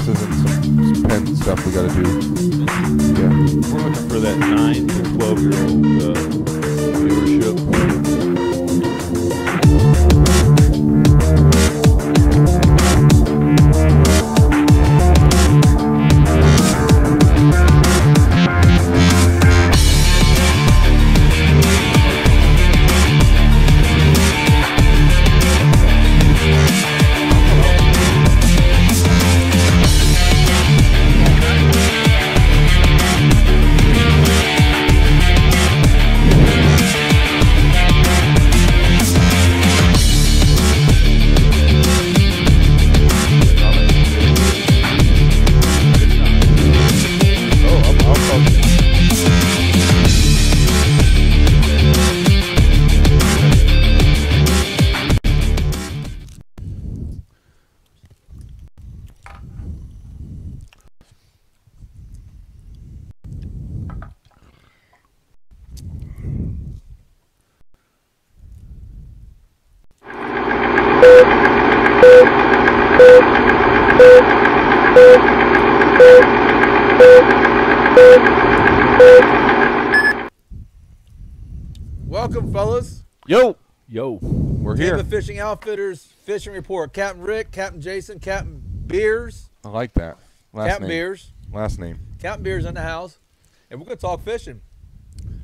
this isn't some pen stuff we got to do. Yeah. We're looking for that 9 to 12-year-old viewership. Welcome, fellas. Yo. We're here. Tampa Fishing Outfitters Fishing Report. Captain Rick, Captain Jason, Captain Beers. I like that. Captain Beers. Last name. Captain Beers in the house. And we're going to talk fishing.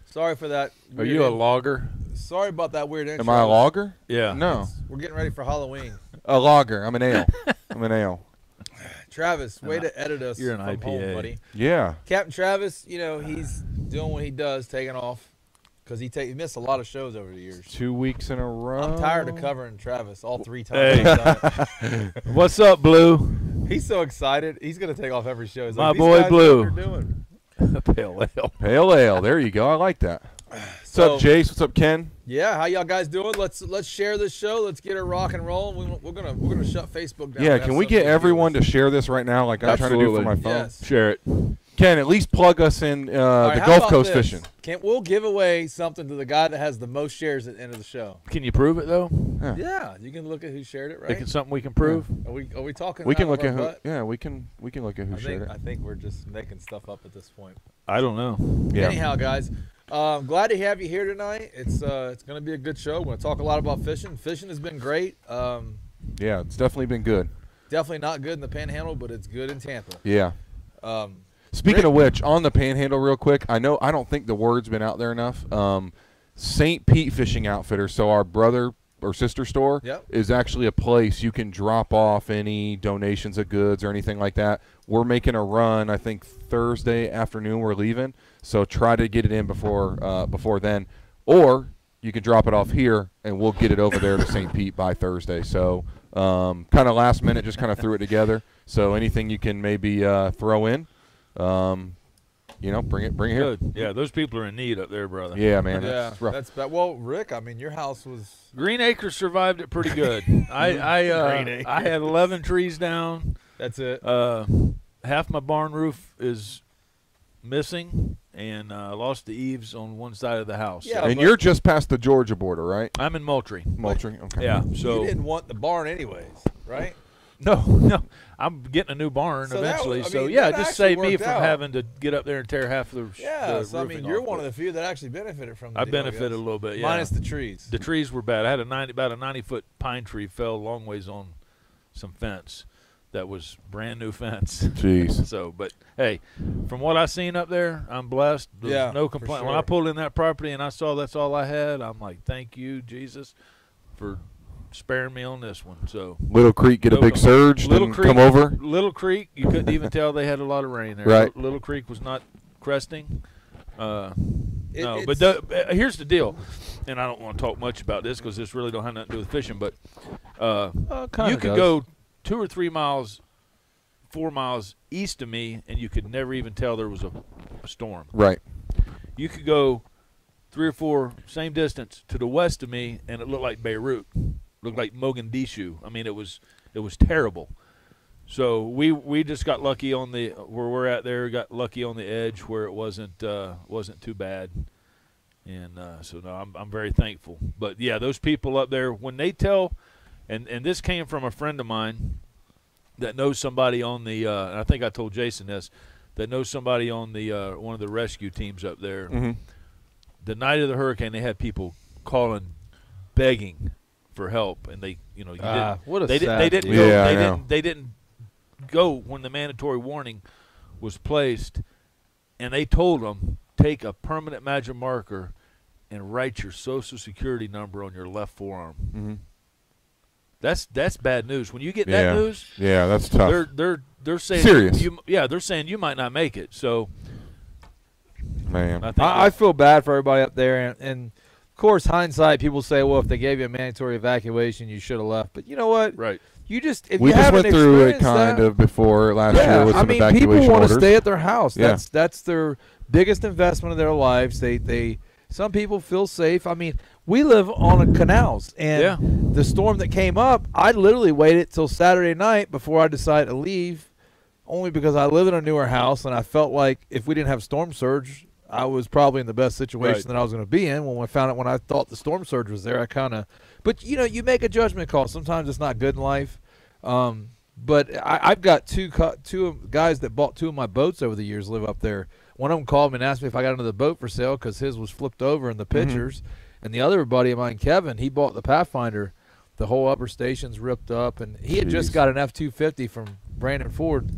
Sorry for that. Are you a logger? Sorry about that weird intro. Am I a logger? Yeah. No. We're getting ready for Halloween. A logger. I'm an ale. I'm an ale. Travis, way to edit us You're an from home, IPA. buddy. Yeah. Captain Travis, you know, he's doing what he does, taking off. Because he missed a lot of shows over the years. 2 weeks in a row. I'm tired of covering Travis all 3 times. He's done it. What's up, Blue? He's so excited. He's going to take off every show. He's My like, "These boy guys know Blue." what they're doing. Pale ale. Pale ale. There you go. I like that. What's So- up, Jace? What's up, Ken? Yeah, how y'all guys doing? Let's share this show. Let's get it rock and roll. We're gonna shut Facebook down. Yeah, can we get everyone to share this right now like I'm trying to do Absolutely. for my phone? Yes. Share it. Ken, at least plug us in All right, the how Gulf about Coast this? fishing. We'll give away something to the guy that has the most shares at the end of the show. Can you prove it, though? Yeah, you can look at who shared it, right? Think it's something we can prove? Are we talking? We can out look of at our who. butt? Yeah, we can look at who shared I it. think we're just making stuff up at this point. I don't know. Yeah. Anyhow, guys, glad to have you here tonight. It's going to be a good show. We're going to talk a lot about fishing. Fishing has been great. Yeah, it's definitely been good. Definitely not good in the Panhandle, but it's good in Tampa. Yeah. Speaking Rick- of which, on the Panhandle real quick, I don't think the word's been out there enough. St. Pete Fishing Outfitters, so our brother or sister store, Yep. is actually a place you can drop off any donations of goods or anything like that. We're making a run, I think Thursday afternoon we're leaving, so try to get it in before then. Or you can drop it off here, and we'll get it over there to St. Pete by Thursday. So kind of last minute, just kind of threw it together. So anything you can maybe throw in, bring it here. Good. Yeah, those people are in need up there, brother. Yeah, man. Yeah, It's rough. that's bad. Well, Rick, I mean, your house was Green Acres survived it pretty good. I had 11 trees down. that's it. Half my barn roof is missing, and I lost the eaves on one side of the house. Yeah, So And but- you're just past the Georgia border, right? I'm in Moultrie. Moultrie? Okay. Yeah, you so didn't want the barn anyways, right? no, I'm getting a new barn So that eventually. was- I so mean, yeah, it that just actually saved me worked from out. having to get up there and tear half the Yeah, the so I mean, roofing you're off, one of but the few that actually benefited from the I deal, I benefited a guess. little bit. Yeah, Minus the trees. the trees were bad. I had about a 90-foot pine tree fell a long ways on some fence. That was brand new fence. Jeez. So, but hey, from what I seen up there, I'm blessed. There's Yeah, no for complaint. sure. When I pulled in that property and I saw that's all I had, I'm like, thank you, Jesus, for sparing me on this one. So Little Creek get a big surge, Little didn't Creek, come over. Little Creek, you couldn't even tell they had a lot of rain there. Right. Little Creek was not cresting. No, It's- but here's the deal, and I don't want to talk much about this because this really don't have nothing to do with fishing. But you could go 2 or 3 miles, 4 miles east of me, and you could never even tell there was a storm. Right. You could go 3 or 4 same distance to the west of me, and it looked like Beirut, looked like Mogadishu. I mean, it was terrible. So we just got lucky on the where we're at there. Got lucky on the edge where it wasn't too bad, and so no, I'm very thankful. But yeah, those people up there when they tell, and this came from a friend of mine that knows somebody on the and I think I told Jason this, that knows somebody on the one of the rescue teams up there. Mm-hmm. The night of the hurricane, they had people calling, begging for help, and they, you know, what a they sad didn't deal. go. Yeah, They didn't go when the mandatory warning was placed, and they told them take a permanent magic marker and write your Social Security number on your left forearm. Mm-hmm. That's bad news. When you get that news, yeah, that's tough. They're saying Serious. they're saying you might not make it. So, Man, I feel bad for everybody up there, and of course, hindsight, people say, well, if they gave you a mandatory evacuation, you should have left. But you know what? right. You just if we you just haven't went through it experienced kind that- of before last year with some people evacuation want orders. to stay at their house. Yeah. That's their biggest investment of their lives. Some people feel safe. I mean, we live on a canals, and the storm that came up, I literally waited till Saturday night before I decided to leave, only because I live in a newer house, and I felt like if we didn't have storm surge, I was probably in the best situation that I was going to be in. When I thought the storm surge was there, but you know, you make a judgment call. Sometimes it's not good in life. But I've got two guys that bought 2 of my boats over the years live up there. One of them called me and asked me if I got another boat for sale because his was flipped over in the pictures. And the other buddy of mine, Kevin, he bought the Pathfinder. The whole upper station's ripped up, and he had just got an F-250 from Brandon Ford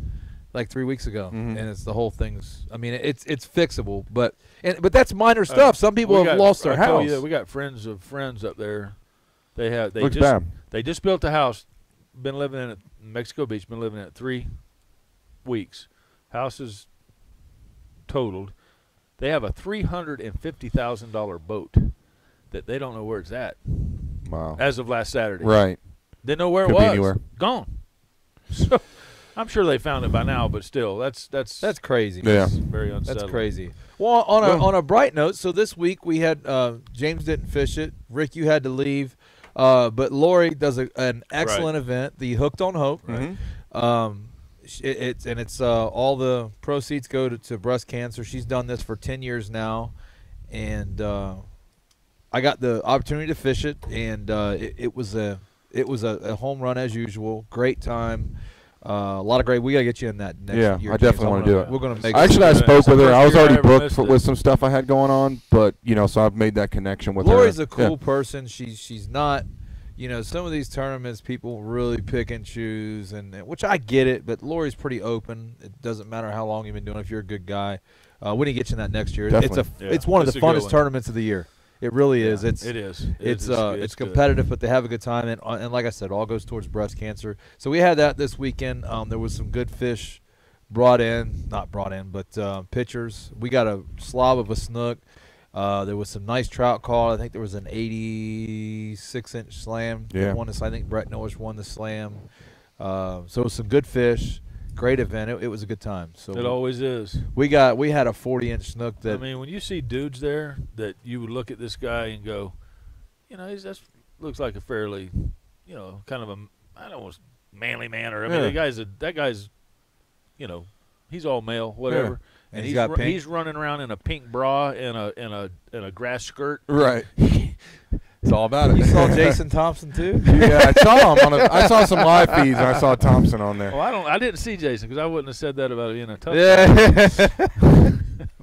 like 3 weeks ago. And it's the whole thing's. I mean, it's fixable, but that's minor stuff. Some people have lost their house. We got friends of friends up there. Looks bad. They just built a house. Been living in it, Mexico Beach. Been living in it 3 weeks. House is totaled. They have a $350,000 boat that they don't know where it's at. Wow. As of last Saturday. Right. Didn't know where Could it be was. anywhere. Gone. So I'm sure they found it by now, but still, that's crazy. Yeah. very unsettling. That's crazy. Well, on a bright note, so this week we had James didn't fish it. Rick, you had to leave. But Lori does an excellent event, the Hooked on Hope. Mm-hmm. It's all the proceeds go to breast cancer. She's done this for 10 years now, and I got the opportunity to fish it, and it was a home run as usual. Great time. A lot of great. We gotta get you in that next year. I definitely want to do it. We're gonna make. Actually, I it. spoke It's the with her. first I was year I already ever booked missed it. with some stuff I had going on, but so I've made that connection with her. Lori's a cool person. She's not. Some of these tournaments people really pick and choose, and which I get it. But Lori's pretty open. It doesn't matter how long you've been doing it if you're a good guy. We need to get you in that next year. Definitely. It's one of It's the a good funnest one. tournaments of the year. It really is. It is. It's good. competitive, but they have a good time, and like I said, all goes towards breast cancer. So we had that this weekend. There was some good fish not brought in, but pictures. We got a slob of a snook. There was some nice trout caught. I think there was an 86-inch slam. Yeah. I think Brett Norris won the slam. So it was some good fish. Great event. It was a good time. So It always is. we had a 40-inch snook that. I mean, when you see dudes there that you would look at this guy and go, that looks like a fairly, kind of I don't know, manly man, or I mean, that guy's, he's all male, whatever, And he's got pink. he's running around in a pink bra and a grass skirt. Right. It's all about it. You saw Jason Thompson too? Yeah, I saw him I saw some live feeds, and I saw Thompson on there. Well, I didn't see Jason because I wouldn't have said that about tough. Yeah.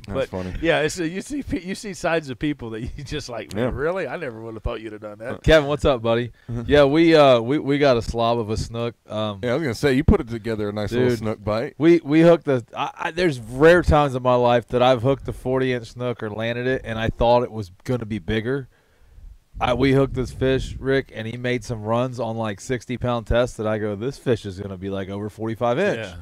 That's funny. Yeah, you see sides of people that you just like, man, really? I never would have thought you'd have done that. Kevin, what's up, buddy? Yeah, we got a slob of a snook. Yeah, I was gonna say you put it together a nice little Dude. snook bite. We hooked there's rare times in my life that I've hooked a 40-inch snook or landed it, and I thought it was gonna be bigger. We hooked this fish, Rick, and he made some runs on like 60-pound tests that I go, this fish is gonna be like over 45-inch. Yeah.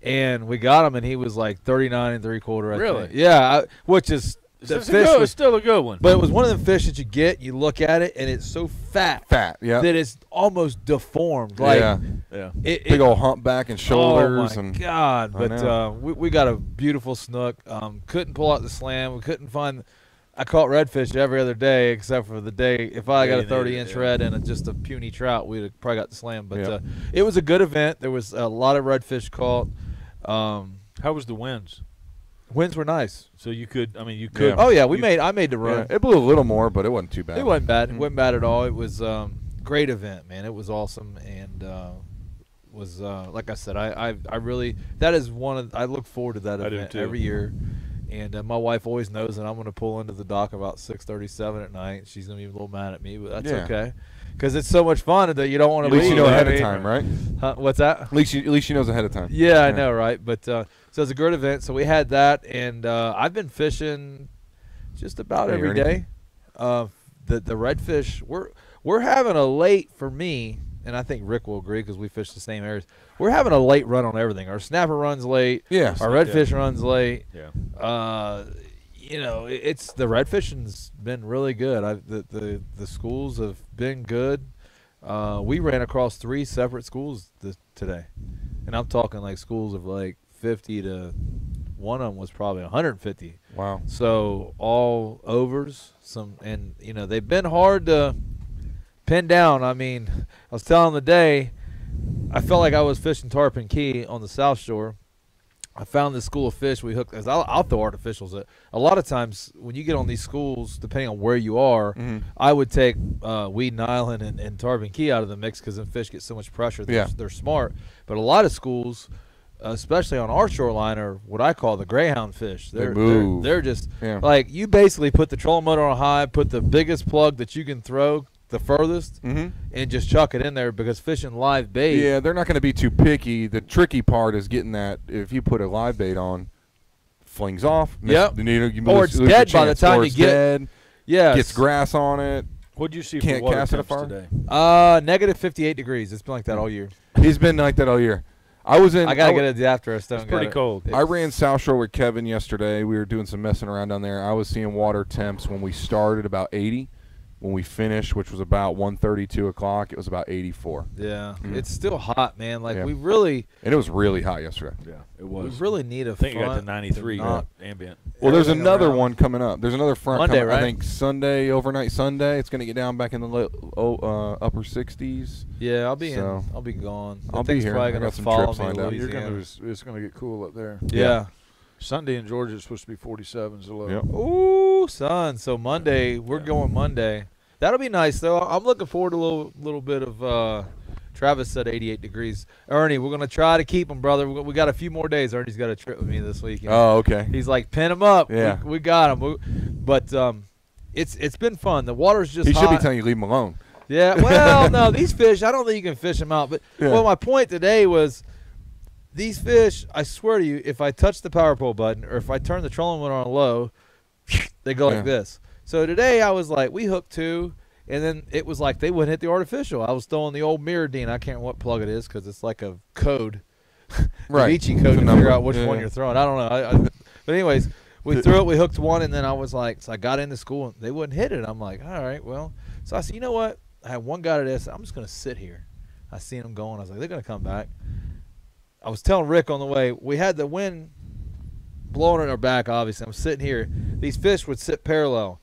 And we got him, and he was like 39 3/4. Really? Think. Yeah, which is the fish. It's still a good one. But it was one of them fish that you get, you look at it, and it's so fat Yeah. that it's almost deformed. Like yeah. Big old humpback and shoulders. Oh my and God! I But know. we got a beautiful snook. Couldn't pull out the slam. We couldn't find. I caught redfish every other day except for the day. If I got a 30-inch red and just a puny trout, we'd have probably got the slam. But it was a good event. There was a lot of redfish caught. How was the winds? Winds were nice. So you could. I mean, you could. Yeah. Oh yeah, I made the run. Yeah, it blew a little more, but it wasn't too bad. It wasn't bad. It wasn't bad at all. It was great event, man. It was awesome, and was like I said, I really, that is one of, I look forward to that I do event too. every year. And my wife always knows that I'm going to pull into the dock about 6:37 at night. She's going to be a little mad at me, but that's okay, because it's so much fun that you don't want to At least leave. you know ahead I of mean, time, right? What's that? At least she knows ahead of time. Yeah, I know, right? But so it's a great event. So we had that, and I've been fishing just about Hey, every Ernie. day. The redfish, we're having a late, for me, and I think Rick will agree because we fish the same areas. We're having a late run on everything. Our snapper runs late. Yeah. Our redfish runs late. Yeah. It's the redfishing's been really good. The schools have been good. We ran across 3 separate schools today, and I'm talking like schools of like 50 to, one of them was probably 150. Wow. So all overs, and they've been hard to pin down. I mean, I was telling the day, I felt like I was fishing Tarpon Key on the South Shore. I found this school of fish we hooked. I'll throw artificials at. A lot of times when you get on these schools, depending on where you are, I would take Weeden Island and Tarpon Key out of the mix because the fish get so much pressure. They're smart. But a lot of schools, especially on our shoreline, are what I call the greyhound fish. They move. They're just like, you basically put the trolling motor on high, put the biggest plug that you can throw the furthest, and just chuck it in there, because fishing live bait. Yeah, they're not going to be too picky. The tricky part is getting that, if you put a live bait on, flings off. Yep. Or it's dead by the time you get. Dead, gets grass on it. What'd you see Can't for water cast it temps afar? today? Negative 58 degrees. It's been like that all year. He's been like that all year. I gotta get it after a stone. It's pretty cold. I ran South Shore with Kevin yesterday. We were doing some messing around down there. I was seeing water temps when we started about 80. When we finished, which was about 1:30, 2 o'clock, it was about 84. Yeah, it's still hot, man. Like, Yeah. we really, and it was really hot yesterday. Yeah, it we was. really need a I think it got front to 93 knock ambient. Well, there's everything another around. one coming up. There's another front Monday, coming. right? I think Sunday, overnight Sunday. It's going to get down back in the upper 60s. Yeah, I'll be So, I'll be gone. I'll That be thing's here. probably I gonna got some follow trips me lined to up. Louisiana. It's going to get cool up there. Yeah. Sunday in Georgia is supposed to be 47s a low. Yep. Ooh, son. So Monday, we're going Monday. That'll be nice, though. I'm looking forward to a little bit of. Travis said 88 degrees. Ernie, we're gonna try to keep him, brother. We got a few more days. Ernie's got a trip with me this week. Oh, okay. He's like, pin him up. Yeah. We got him. But it's been fun. The water's just He hot. should be telling you leave him alone. Yeah, well, no, these fish, I don't think you can fish them out. But well, my point today was, these fish, I swear to you, if I touch the power pole button or if I turn the trolling motor on low, they go like this. So today I was like, we hooked 2, and then it was like they wouldn't hit the artificial. I was throwing the old mirror Dean. I can't remember what plug it is because it's like a code, Right. Vici code It's a to number. figure out which Yeah. one you're throwing. I don't know. But anyways, we threw it. We hooked 1, and then I was like, so I got into school and they wouldn't hit it. I'm like, all right, well. So I said, you know what? I had one guy today. I said, I'm just going to sit here. I seen them going. I was like, they're going to come back. I was telling Rick on the way, we had the wind blowing in our back, obviously. I'm sitting here. These fish would sit parallel,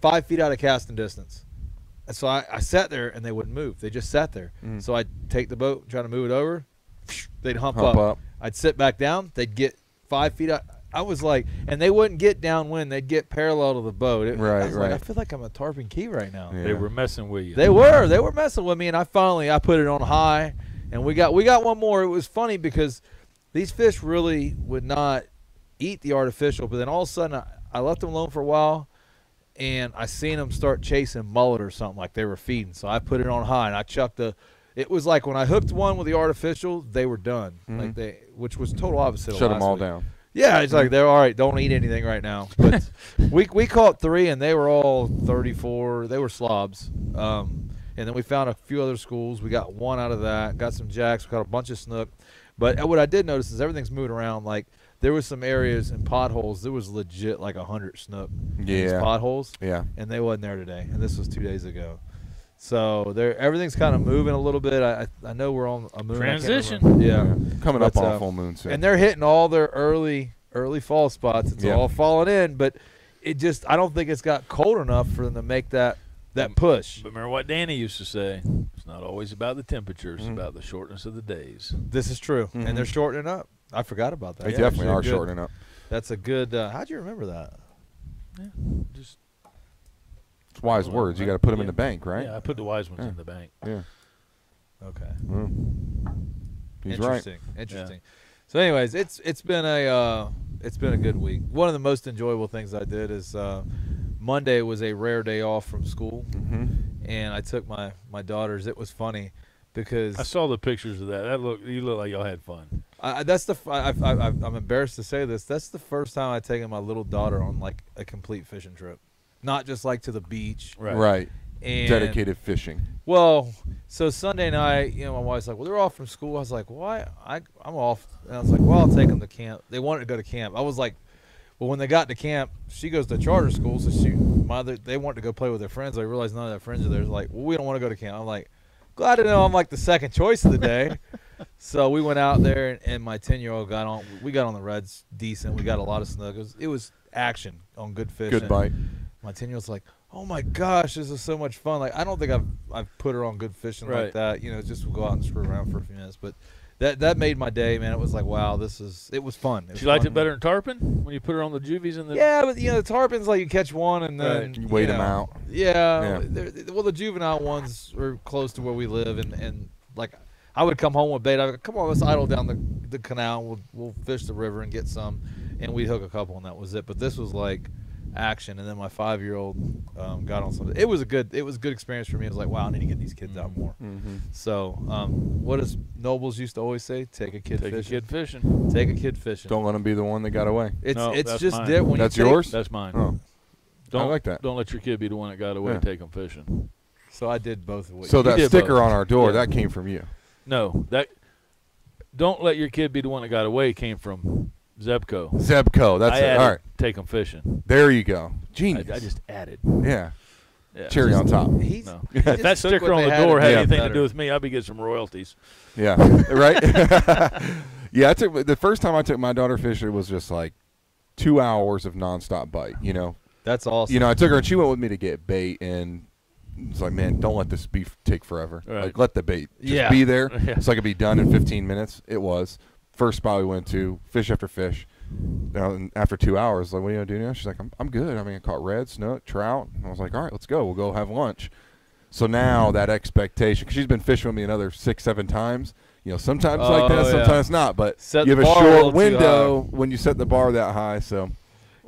5 feet out of casting distance. And so I sat there, and they wouldn't move. They just sat there. So I'd take the boat, try to move it over. They'd hump up. I'd sit back down. They'd get 5 feet out. I was like, and they wouldn't get downwind. They'd get parallel to the boat. I was like, I feel like I'm at Tarpon Key right now. Yeah. They were messing with you. They were messing with me, and I put it on high, and we got one more. It was funny because these fish really would not eat the artificial, but then all of a sudden I left them alone for a while, and I seen them start chasing mullet or something like they were feeding. So I put it on high, and I chucked it was like when I hooked one with the artificial, they were done. Which was total opposite. Shut of them last all week. down. Yeah, it's like they're all right. Don't eat anything right now. But we caught 3, and they were all 34. They were slobs. And then we found a few other schools. We got 1 out of that. Got some jacks. We got a bunch of snook. But what I did notice is everything's moving around. Like, there was some areas and potholes. There was legit like 100 snook in these potholes. Yeah. And they wasn't there today. And this was 2 days ago. So everything's kind of moving a little bit. I know we're on a moon. Transition. Yeah. Coming up on a full moon soon. And they're hitting all their early fall spots. It's all falling in, but it just, I don't think it's got cold enough for them to make that push. But remember what Danny used to say, it's not always about the temperatures, it's about the shortness of the days. This is true. And they're shortening up. I forgot about that. They definitely are shortening up. That's a good, how'd you remember that? Yeah, just It's wise words. You got to put them in the bank, right? Yeah, I put the wise ones in the bank. Yeah. Okay. He's right. Interesting. So, anyways, it's been a good week. One of the most enjoyable things I did is Monday was a rare day off from school, and I took my daughters. It was funny because I saw the pictures of that. You look like y'all had fun. I'm embarrassed to say this. That's the first time I've taken my little daughter on like a complete fishing trip, not just like to the beach. Right. And dedicated fishing. Well, so Sunday night, my wife's like, well, they're off from school. I was like, why? I'm off. And I was like, well, I'll take them to camp. They wanted to go to camp. I was like, well, when they got to camp, she goes to charter school, so they wanted to go play with their friends. They realized none of their friends are there. They're like, well, we don't want to go to camp. I'm like, glad to know I'm like the second choice of the day. So we went out there, and my 10-year-old got on. We got on the reds decent. We got a lot of snook. It was action on good fish. Good bite. My 10-year-old's like, oh my gosh, this is so much fun. Like, I don't think I've put her on good fishing like that. Just go out and screw around for a few minutes. But that made my day, man. It was like, wow, it was fun. She liked it better than tarpon when you put her on the juvies and the. Yeah, but the tarpons, like, you catch one and then you wait them out. Yeah. Well, the juvenile ones are close to where we live, and like, I would come home with bait. I'd go, come on, let's idle down the canal. We'll fish the river and get some, and we'd hook a couple, and that was it. But this was like action, and then my 5-year-old got on something. It was a good experience for me. I was like, wow, I need to get these kids out more. So what does Nobles used to always say? Take a kid fishing. Take a kid fishing. Don't let them be the one that got away. It's just mine. that when that's you yours. That's mine. Oh. I like that. Don't let your kid be the one that got away. Yeah. Take them fishing. So I did both of what So you that did. sticker both. on our door, that came from you. No, don't let your kid be the one that got away came from Zebco. That's it. All right. Take them fishing. There you go. Genius. I just added. Yeah. Yeah. Cherry on top. He If just that took sticker what on they the had door and had made it anything to better. do with me, I'd be getting some royalties. Yeah. Right? Yeah, the first time I took my daughter fishing, it was just like 2 hours of nonstop bite, That's awesome. I took her and she went with me to get bait, and it's like, man, don't let this beef take forever. Right. Like, let the bait just be there so I could be done in 15 minutes. It was. First spot we went to, fish after fish. And after 2 hours, like, what are you going to do now? She's like, I'm good. I mean, I caught red, snook, trout. And I was like, all right, let's go. We'll go have lunch. So now that expectation, because she's been fishing with me another 6-7 times. Sometimes like that, sometimes not. But Set you have the a bar a little short too window when you set the bar that high. So,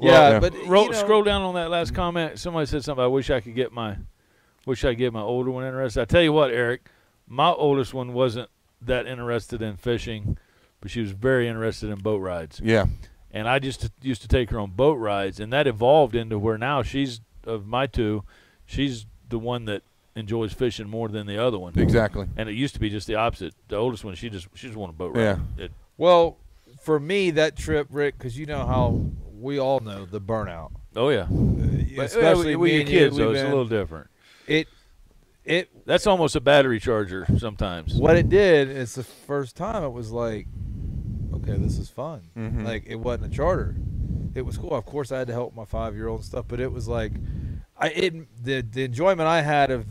but Scroll down on that last comment. Somebody said something. I wish I could get my older one interested. I tell you what, Eric, my oldest one wasn't that interested in fishing, but she was very interested in boat rides. Yeah. And I just used to take her on boat rides, and that evolved into where now of my two, she's the one that enjoys fishing more than the other one. Exactly. And it used to be just the opposite. The oldest one, she just wanted a boat ride. Yeah. Well, for me, that trip, Rick, because you know how we all know the burnout. Oh yeah. Especially we me get and kids, you, so it's a little different. That's almost a battery charger sometimes. What it did is the first time it was like, okay, this is fun. Mm-hmm. Like, it wasn't a charter. It was cool. Of course, I had to help my 5-year-old and stuff, but it was like, the enjoyment I had of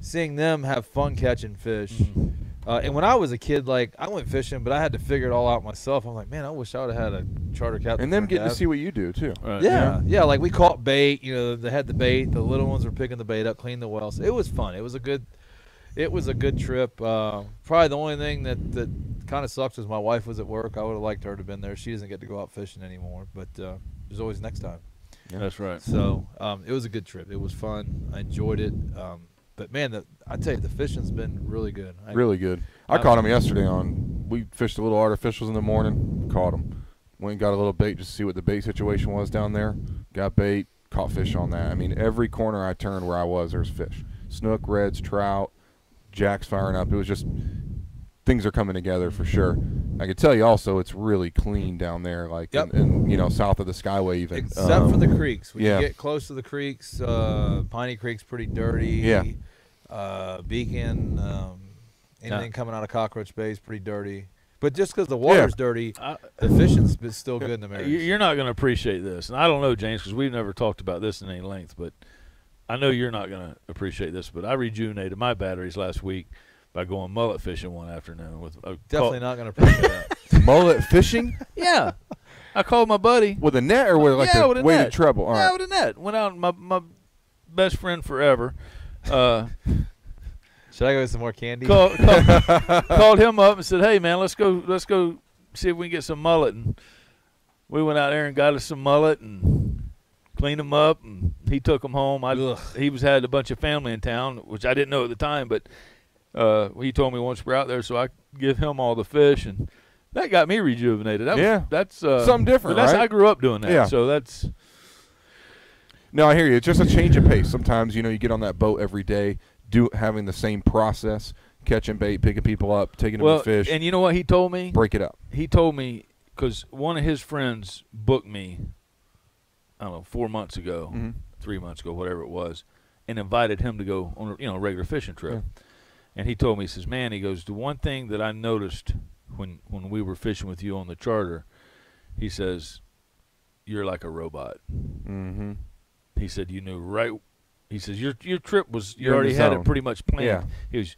seeing them have fun catching fish. Mm-hmm. And when I was a kid, like, I went fishing, but I had to figure it all out myself. I'm like, man, I wish I would have had a charter captain. And them for getting to Dad. see what you do, too. Right. Yeah. Like, we caught bait. They had the bait. The little ones were picking the bait up, cleaning the well. So it was fun. It was a good trip. Probably the only thing that kind of sucks is my wife was at work. I would have liked her to have been there. She doesn't get to go out fishing anymore, but there's always next time. Yeah. That's right. So it was a good trip. It was fun. I enjoyed it. But man, I tell you, the fishing's been really good. Really good. I caught them yesterday we fished a little artificials in the morning, caught them. Went and got a little bait just to see what the bait situation was down there. Got bait, caught fish on that. I mean, every corner I turned where I was, there's fish. Snook, reds, trout, jacks firing up. It was just, things are coming together for sure. I can tell you also it's really clean down there, like in south of the Skyway even. Except for the creeks. When yeah. you get close to the creeks, Piney Creek's pretty dirty. Yeah. Beacon, anything coming out of Cockroach Bay is pretty dirty. But just because the water's dirty, the fishing's still good in the marriage. You're not going to appreciate this. And I don't know, James, because we've never talked about this in any length, but I know you're not going to appreciate this. But I rejuvenated my batteries last week by going mullet fishing one afternoon. Definitely not going to appreciate that. Mullet fishing? Yeah. I called my buddy. With a net or with like with a a weighted net. treble? All Yeah, right. with a net. Went out, my best friend forever. Should I go get some more candy? Called him up and said, "Hey man, let's go see if we can get some mullet." And we went out there and got us some mullet and cleaned them up, and he took them home. He had a bunch of family in town, which I didn't know at the time, but he told me once we're out there, so I give him all the fish, and that got me rejuvenated. That's something different. That's right? I grew up doing that. Yeah. So that's. No, I hear you. It's just a change of pace. Sometimes you get on that boat every day, having the same process, catching bait, picking people up, taking them to fish. And you know what he told me? Break it up. He told me because one of his friends booked me, I don't know, 4 months ago, 3 months ago, whatever it was, and invited him to go on a regular fishing trip. Yeah. And he told me, he says, "Man," he goes, "the one thing that I noticed when we were fishing with you on the charter," he says, "you're like a robot." Mm-hmm. He said, "You knew right." He says, "Your trip was you already had it pretty much planned." Yeah. He goes,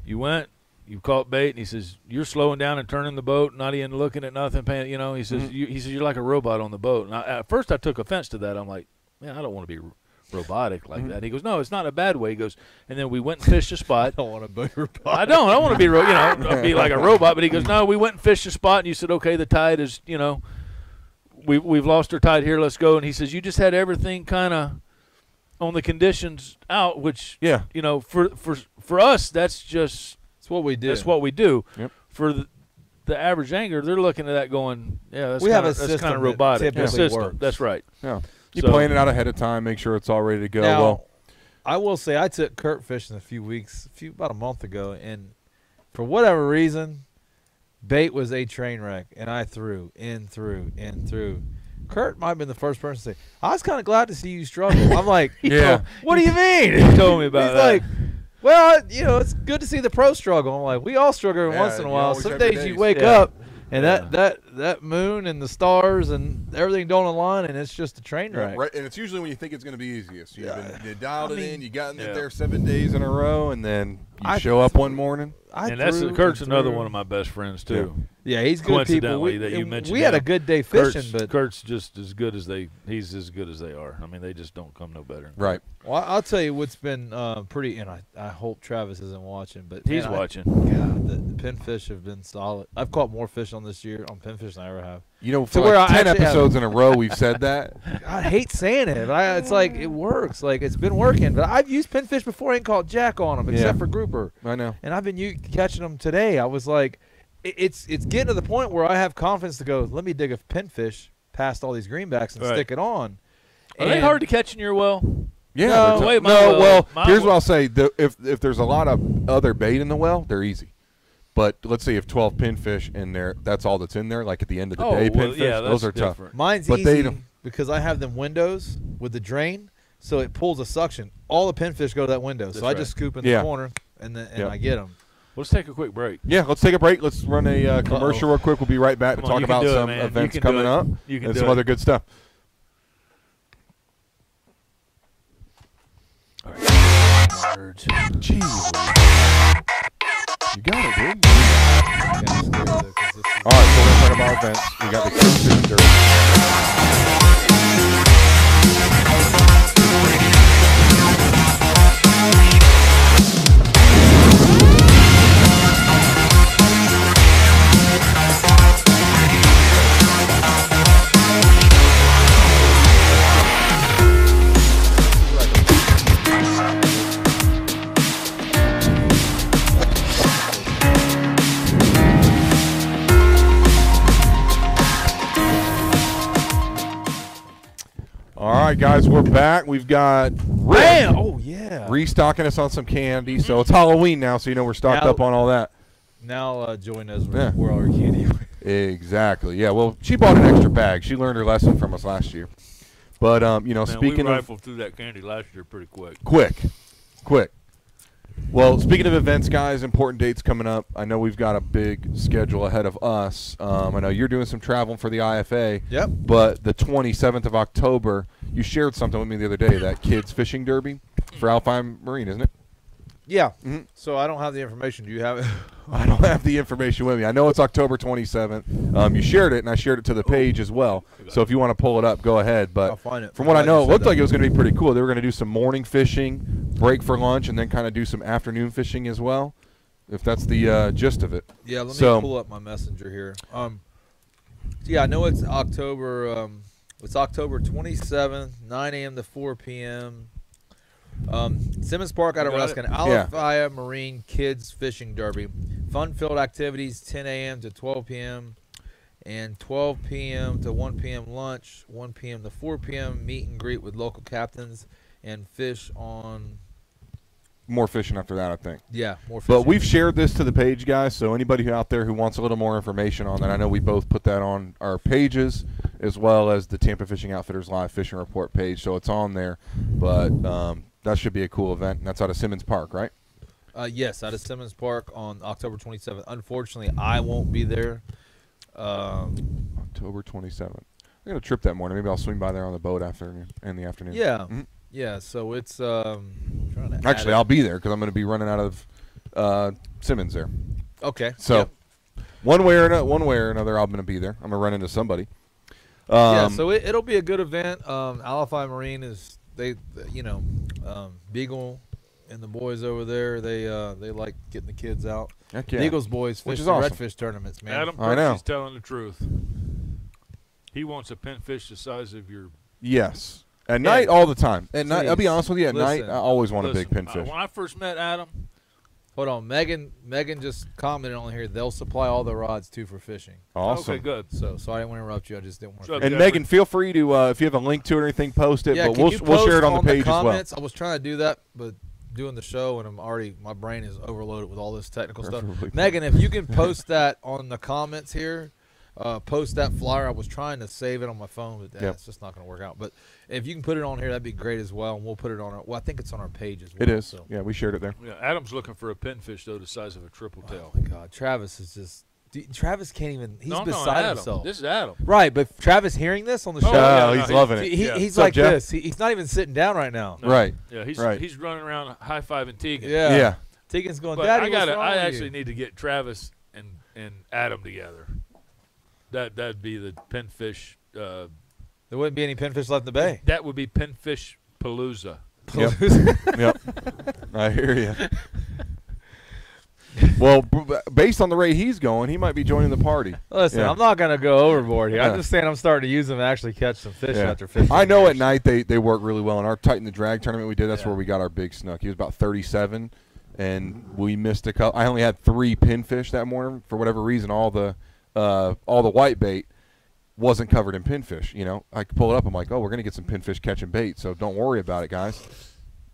"You went, you caught bait," and he says, "You're slowing down and turning the boat, not even looking at nothing, paying." He says, he says, "You're like a robot on the boat." And at first, I took offense to that. I'm like, "Man, I don't want to be robotic like that." He goes, "No, it's not a bad way." He goes, and then we went and fished a spot. I don't want to be robotic. I don't want to be be like a robot. But he goes, "No, we went and fished a spot," and you said, "Okay, the tide is we've lost our tide here. Let's go." And he says, "You just had everything kind of on the conditions out, which for us, that's what we do. That's what we do. Yep. For the average angler, they're looking at that going, yeah, that's kind of robotic. That typically works. That's right. Yeah. You plan it out ahead of time, make sure it's all ready to go. Now, I will say I took Kurt fishing about a month ago, and for whatever reason, bait was a train wreck, and I threw. Kurt might have been the first person to say, "I was kind of glad to see you struggle." I'm like, yeah. What do you mean? He told me about that. He's like, "Well, it's good to see the pro struggle." I'm like, we all struggle every once in a while. Some days you wake up and that moon and the stars and everything don't align, and it's just a train wreck. Right, and it's usually when you think it's going to be easiest. You dialed it in, you got in there 7 days in a row, and then you show up one morning. Kurt's another one of my best friends too. Yeah, he's good people. That you mentioned. We had a good day fishing, but Kurt's just as good as he's as good as they are. I mean, they just don't come no better. Right. Well, I'll tell you what's been pretty, and I hope Travis isn't watching, but he's watching. God, the pinfish have been solid. I've caught more fish on this year on pinfish than I ever have. For like 10 episodes in a row, we've said that. I hate saying it, but it's like it works. Like it's been working. But I've used pinfish before. I ain't caught jack on them except for grouper. I know. And I've been catching them today. I was like, it's getting to the point where I have confidence to go, let me dig a pinfish past all these greenbacks and stick it on. Are they hard to catch in your well? Yeah. Well, here's what I'll say. If there's a lot of other bait in the well, they're easy. But let's say if 12 pinfish in there, that's all that's in there. Like at the end of the day, pinfish, those are different. Tough. Mine's easy because I have them windows with the drain, so it pulls a suction. All the pinfish go to that window, so I just scoop in the corner and I get them. Let's take a quick break. Yeah, let's take a break. Let's run a commercial real quick. We'll be right back to talk about some events coming up and some other good stuff. All right. Jeez. You got it, dude. All right, so we're going to talk about events. We got the Kids Fishing Derby. All right, guys, we're back. We've got Rick restocking us on some candy. So it's Halloween now, so we're stocked up on all that. Now Joy knows where all our candy went. Exactly. Yeah, well, she bought an extra bag. She learned her lesson from us last year. But, speaking we rifled through that candy last year pretty quick. Quick. Well, speaking of events, guys, important dates coming up. I know we've got a big schedule ahead of us. I know you're doing some traveling for the IFA. Yep. But the 27th of October, you shared something with me the other day, that kids fishing derby for Alpine Marine, isn't it? Yeah. Mm-hmm. So I don't have the information. Do you have it? I don't have the information with me. I know it's October 27th. You shared it, and I shared it to the page as well. So if you want to pull it up, go ahead. But I'll find it. from what I know, it looked like it was going to be pretty cool. They were going to do some morning fishing, break for lunch, and then kind of do some afternoon fishing as well, if that's the gist of it. Yeah, let me pull up my messenger here. Yeah, I know it's October. It's October 27th, 9 a.m. to 4 p.m. Simmons Park out of Ruskin. Alafaya Marine Kids Fishing Derby. Fun-filled activities, 10 a.m. to 12 p.m. and 12 p.m. to 1 p.m. lunch, 1 p.m. to 4 p.m. meet and greet with local captains and fish on. More fishing after that, I think. Yeah, more fishing. But we've shared this to the page, guys, so anybody out there who wants a little more information on that, I know we both put that on our pages as well as the Tampa Fishing Outfitters Live Fishing Report page, so it's on there. But that should be a cool event, and that's out of Simmons Park, right? Yes, out of Simmons Park on October 27th. Unfortunately, I won't be there. October 27th. I'm going to trip that morning. Maybe I'll swing by there on the boat in the afternoon. Yeah. Mm-hmm. Yeah, so it's trying to actually I'll be there because I'm going to be running out of Simmons there. Okay. So one way or another, I'm going to be there. I'm going to run into somebody. Yeah, so it'll be a good event. Alafai Marine is Beagle and the boys over there. They like getting the kids out. Heck yeah. Beagle's boys fish the awesome. redfish tournaments, man. Adam Percy's telling the truth. He wants a pinfish the size of your. Yes. At night, all the time. At night, I'll be honest with you. At Listen. night, I always want a big pinfish. When I first met Adam, hold on, Megan just commented on here. They'll supply all the rods too for fishing. Awesome. Okay, good. So sorry, I didn't want to interrupt you. I just didn't want to. And Megan, feel free to if you have a link to it or anything, post it. Yeah, but we'll share it on the page as well. I was trying to do that, but doing the show and my brain is overloaded with all this technical stuff. Megan, if you can post that on the comments here. Post that flyer. I was trying to save it on my phone, but it's just not going to work out. But if you can put it on here, that'd be great as well. And we'll put it on I think it's on our page as well. It is. So. Yeah, we shared it there. Yeah, Adam's looking for a pinfish, though, the size of a triple tail. Oh, my God. Travis is just – Travis can't even – he's beside Adam. himself. This is Adam. Right, but Travis hearing this on the show. Oh, he's loving it. He's like this. He's not even sitting down right now. No. Right. Yeah, he's running around high-fiving Tegan. Yeah. Tegan's going, but Daddy, I actually need to get Travis and Adam together. That'd be the pinfish. There wouldn't be any pinfish left in the bay. That would be pinfish palooza. Yep. I hear you. Well, based on the rate he's going, he might be joining the party. Listen, I'm not going to go overboard here. I'm just saying I'm starting to use them to actually catch some fish after fishing. I know at night they work really well. In our Tighten the Drag tournament we did, that's where we got our big snook. He was about 37, and we missed a couple. I only had 3 pinfish that morning. For whatever reason, all the white bait wasn't covered in pinfish. You know, I could pull it up. I'm like, oh, we're going to get some pinfish catching bait, so don't worry about it, guys.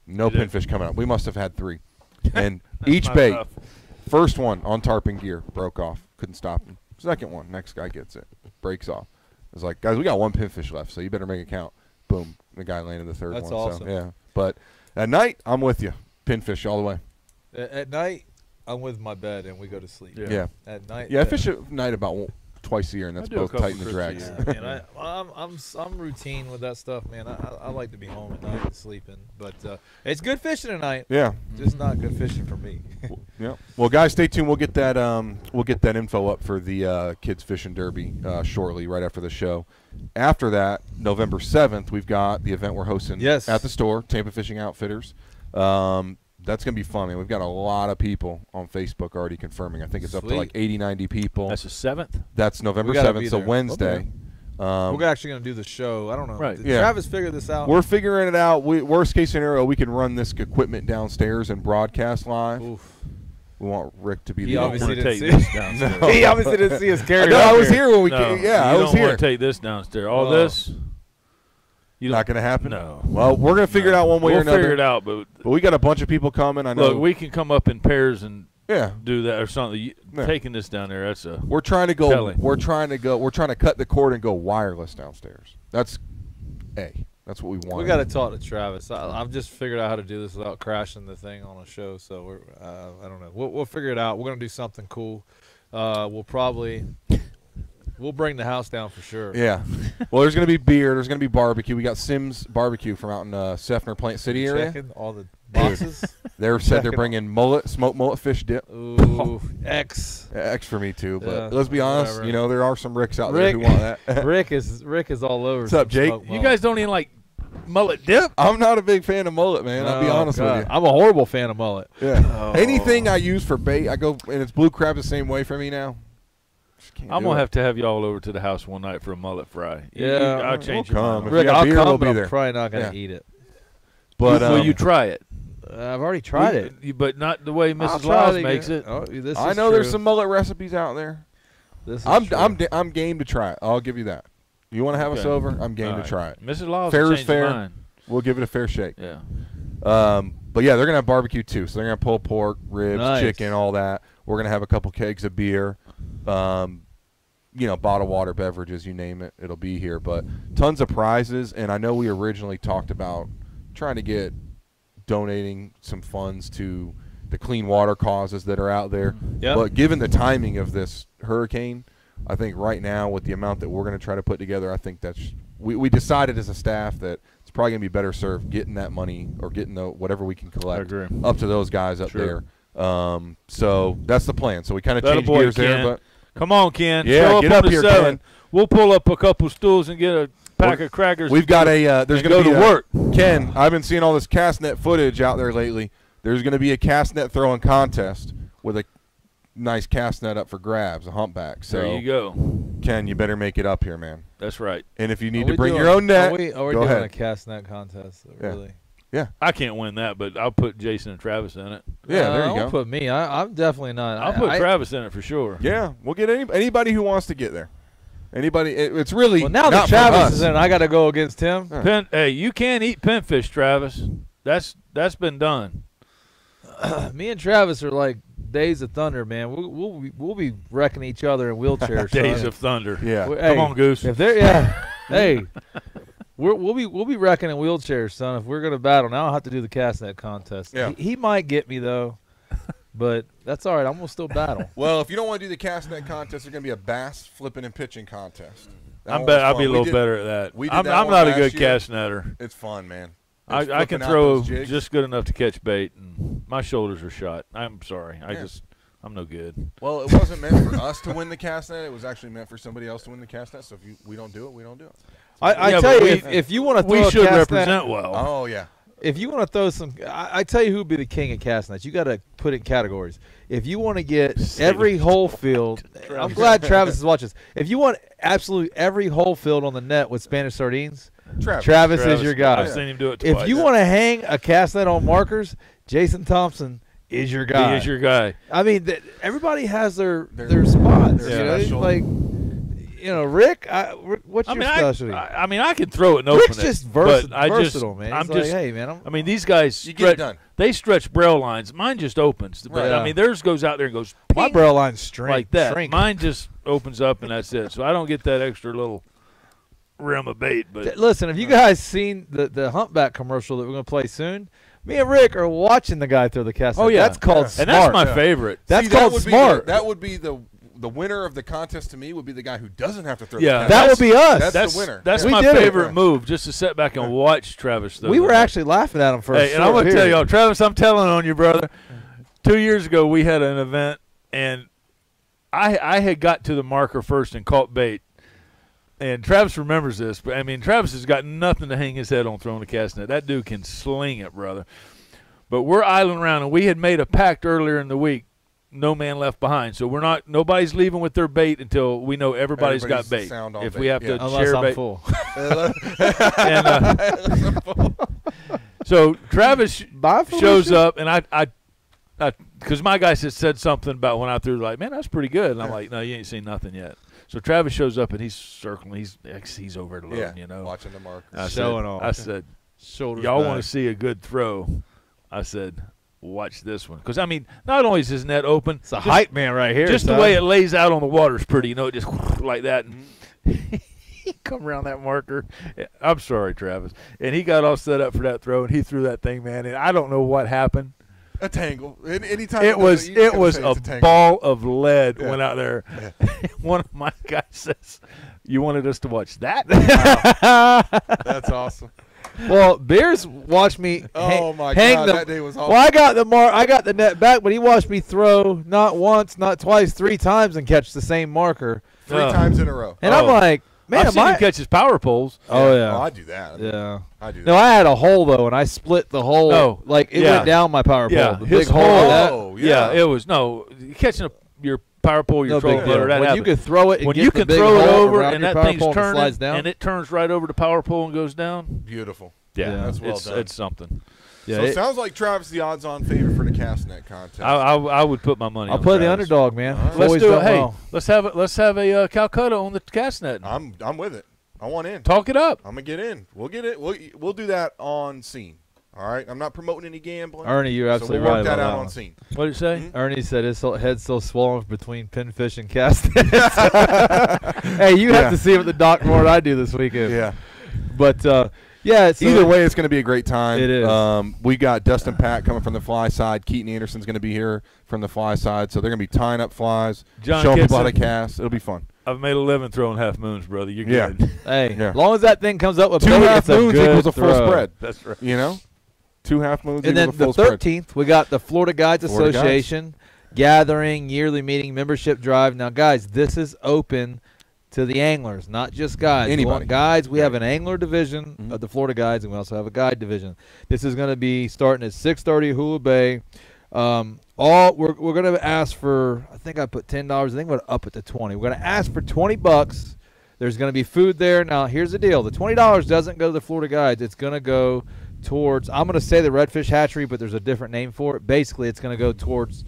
No pinfish coming up. We must have had 3. And each bait, enough. First one on tarpon gear, broke off. Couldn't stop him. Second one, next guy gets it. Breaks off. I was like, guys, we got 1 pinfish left, so you better make it count. Boom. The guy landed the third one. That's awesome. So, yeah. But at night, I'm with you. Pinfish all the way. At night, I'm with my bed, and we go to sleep. Yeah. At night. Yeah, I fish at night about twice a year, and that's both Tighten the Drags. Yeah, man, I'm routine with that stuff, man. I like to be home at night and sleeping, but it's good fishing tonight. Yeah, just not good fishing for me. Yeah. Well, guys, stay tuned. We'll get that info up for the kids fishing derby shortly, right after the show. After that, November 7th, we've got the event we're hosting at the store, Tampa Fishing Outfitters. That's going to be fun, man. We've got a lot of people on Facebook already confirming. I think it's up to like 80, 90 people. That's the 7th? That's November 7th, so Wednesday. Okay. We're actually going to do the show. I don't know. Right. Did Travis figure this out? We're figuring it out. Worst case scenario, we can run this equipment downstairs and broadcast live. Oof. We want Rick to be he the obviously didn't see this downstairs. No. He obviously didn't see us carry No, I was here when we came. Yeah, I was here. You don't want to take this downstairs. All this? Not going to happen? No. Well, we're going to figure it out one way or another. We'll figure it out. But we got a bunch of people coming. I know. Look, we can come up in pairs and do that or something. Yeah. Taking this down there, that's a We're trying to go. telling. We're trying to cut the cord and go wireless downstairs. That's what we want. We got to talk to Travis. I've just figured out how to do this without crashing the thing on a show. So we're I don't know. We'll figure it out. We're going to do something cool. We'll bring the house down for sure. Yeah. Well, there's going to be beer. There's going to be barbecue. We got Sims Barbecue from out in Seffner Plant City area. Checking all the boxes. They're bringing smoked mullet fish dip. Ooh, X for me too. But let's be honest, whatever. there are some Ricks out there who want that. Rick is all over. What's up, Jake? You guys don't even like mullet dip. I'm not a big fan of mullet, man. I'll be honest with you. I'm a horrible fan of mullet. Yeah. Anything I use for bait, I go, and it's blue crab the same way for me now. I'm going to have y'all over to the house one night for a mullet fry. Yeah. I'll change we'll your come. mind. Rick, I'll beer, come, we'll but be I'm there. probably not going to eat it. But Will you try it? I've already tried it. But not the way I'll Mrs. try Laws it makes again. it. Oh, this I is know true. there's some mullet recipes out there. This is I'm game to try it. I'll give you that. You want to have us over? I'm game to try it. Mrs. Laws Fair will is change fair. mine. We'll give it a fair shake. Yeah. But yeah, they're gonna have barbecue too. So they're gonna pull pork, ribs, Nice. chicken, all that. We're gonna have a couple kegs of beer. Bottled water, beverages, you name it, it'll be here. But tons of prizes, and I know we originally talked about trying to get donating some funds to the clean water causes that are out there. Yep. But given the timing of this hurricane, I think right now with the amount that we're going to try to put together, I think that's we decided as a staff that it's probably going to be better served getting that money or getting whatever we can collect up to those guys up there. So that's the plan. So we kind of changed gears there, but. Come on, Ken. Yeah, Show get up up on here, the 7. Ken. We'll pull up a couple stools and get a pack of crackers. We've got a there's going to be work. Ken, I've been seeing all this cast net footage out there lately. There's going to be a cast net throwing contest with a nice cast net up for grabs, a humpback. So there you go. Ken, you better make it up here, man. That's right. And if you need to bring your own net, are we go doing ahead. a cast net contest? Really? Yeah. I can't win that, but I'll put Jason and Travis in it. Yeah, there you Don't go. put me. I'm definitely not. I'll put Travis in it for sure. Yeah, we'll get anybody who wants to get there. Anybody, it's really Well, now not that Travis for us. is in, I got to go against him. Hey, you can't eat pinfish, Travis. That's been done. Me and Travis are like Days of Thunder, man. We'll be wrecking each other in wheelchairs. Days son. of Thunder. Yeah. Come on, Goose. If they're hey, we'll be wrecking in wheelchairs, son. If we're gonna battle, now I'll have to do the cast net contest. Yeah. He might get me though, but that's all right. I'm gonna still battle. Well, if you don't want to do the cast net contest, there's going to be a bass flipping and pitching contest. I'll be a little better at that. we did I'm that not one a good last year. cast netter. It's fun, man. I It's can flipping out throw those jigs. just good enough to catch bait, and my shoulders are shot. I'm sorry. I'm no good. Well, it wasn't meant for us to win the cast net. It was actually meant for somebody else to win the cast net. So if we don't do it, we don't do it. I Yeah, tell but you, if you want to throw We a should cast represent net, well. Oh yeah. if you want to throw some, I tell you who would be the king of cast nets. You got to put it in categories. If you want to get every whole field, I'm glad Travis is watching this. If you want absolutely every whole field on the net with Spanish sardines, Travis is your guy. I've seen him do it twice. If you want to hang a cast net on markers, Jason Thompson is your guy. He is your guy. I mean, everybody has their spots. Their You know, special. like Rick. What's your specialty? I can throw it and open Rick's it. just but I versatile, man. I'm He's just, like, hey, man. I mean, these guys You get it done. They stretch braille lines. Mine just opens. But, Right. I mean, theirs goes out there and goes My ping, braille line's like that. shrink. Mine just opens up and that's it. So I don't get that extra little rim of bait. But Listen, have you guys seen the humpback commercial that we're going to play soon? Me and Rick are watching the guy throw the cast. Oh, yeah. That's called smart. and that's my favorite. That's See, that called would be smart. that would be the winner of the contest to me would be the guy who doesn't have to throw. Yeah, the That would cast. be us. That's the winner. That's We my did it. favorite move, just to sit back and watch Travis throw. We were that. actually laughing at him for a Hey, and I'm short going to tell period. y'all, Travis, I'm telling on you, brother. 2 years ago, we had an event, and I had got to the marker first and caught bait. And Travis remembers this, but I mean, Travis has got nothing to hang his head on throwing a cast net. That dude can sling it, brother. But we're idling around, and we had made a pact earlier in the week. No man left behind. So nobody's leaving with their bait until we know everybody's got bait. sound on If bait, we have yeah. to Unless share I'm bait. full. And, so Travis shows up, and I because my guy said something about when I threw, like, man, that's pretty good. And I'm like, no, you ain't seen nothing yet. So Travis shows up, and he's circling. He's over it alone, you know. Watching the marker. Showing off. I said, Shoulders y'all back. want to see a good throw? I said, watch this one. Because, I mean, not only is his net open. It's a hype man right here. Just the son. way it lays out on the water is pretty. You know, just like that. And he come around that marker. I'm sorry, Travis. And he got all set up for that throw, and he threw that thing, man. And I don't know what happened. A tangle. Anytime It was you gotta say a it's tangle. ball of lead Yeah. went out there. Yeah. One of my guys says, "You wanted us to watch that?" That's awesome. Well, Bears watched me. Oh my hang God, the, that day was awesome. Well, I got the net back, but he watched me throw not once, not twice, 3 times and catch the same marker. 3 times in a row. And I'm Oh. like, Man, I've seen him catch his power poles. Oh yeah. Oh, I do that. Yeah. I do that. No, I had a hole though, and I split the hole. No. Like it Yeah. went down my power pole. Yeah, The his big hole. Like that. Oh, Yeah, it was catching your power pole, your No trolling big deal. motor. That When you happens. could throw it, and When get you the can big throw it hole over around and your that power thing's pole and it turning slides down. and it turns right over the power pole and goes down. Beautiful. Yeah, That's well done. It's something. Yeah, So it sounds like Travis the odds-on favorite for the Castnet contest. I would put my money. I'll on play the Travis. underdog, man. All right. Let's Always do it. done Hey, well. let's have a Calcutta on the cast net. I'm with it. I want in. Talk it up. I'm gonna get in. We'll get it. We'll do that on scene. All right. I'm not promoting any gambling. Ernie, you're so absolutely we'll work right that about out that on one. scene. What did it say? Ernie said his head's still swollen between pinfish and cast. Hey, you have to see him at the dock more than I do this weekend. Yeah. But yeah, it's Either way, it's going to be a great time. It is. We got Dustin Pack coming from the fly side. Keaton Anderson's going to be here from the fly side. So they're going to be tying up flies, John showing people how to Kitson. cast. It'll be fun. I've made a living throwing half moons, brother. You're Yeah. good. Hey, Yeah. as long as that thing comes up with 2 bait, half it's a moons good equals a full throw. spread. That's right. You know? 2 half moons And then equals a full the spread. 13th, we got the Florida Guides Florida Guides. Association gathering, yearly meeting, membership drive. Now, guys, this is open to the anglers, not just guides. Anybody. We want guides. We have an angler division Mhm. of the Florida Guides, and we also have a guide division. This is going to be starting at 6:30 Hula Bay. We're going to ask for, I think I put $10. I think we're going to up it to 20. We're going to ask for $20. There's going to be food there. Now, here's the deal. The $20 doesn't go to the Florida Guides. It's going to go towards, I'm going to say the Redfish Hatchery, but there's a different name for it. Basically, it's going to go towards